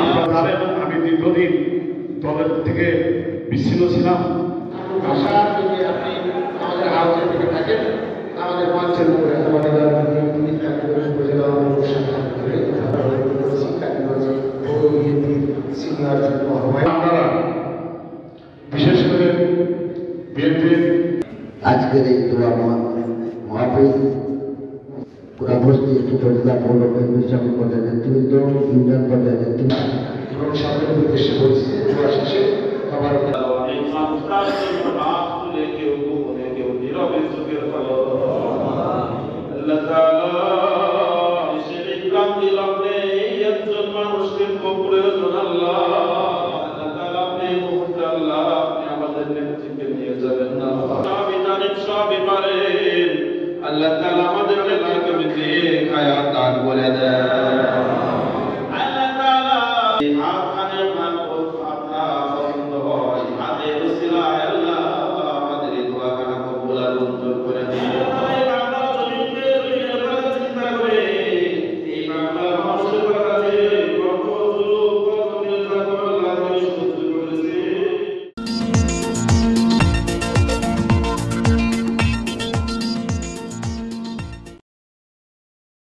আপনারা এবং আমি দীর্ঘদিন দলের থেকে বিচ্ছিন্ন ছিলাম। আশা যদি আপনি আমাদের হাউসে থেকে থাকেন, আমাদের মঞ্চের উপরে আমাদের উপজেলা সিনিয়র আপনারা বিশেষ করে বিএনপির আজকের এই দোয়া মহাপীর পুরাবস্তি উপজেলা পৌর কমিশন পর্যায়ে নেতৃবৃন্দ, ইউনিয়ন পর্যায়ে নেতৃবৃন্দ এবং সামনের উদ্দেশ্যে বলছি দোয়া শেষে আমার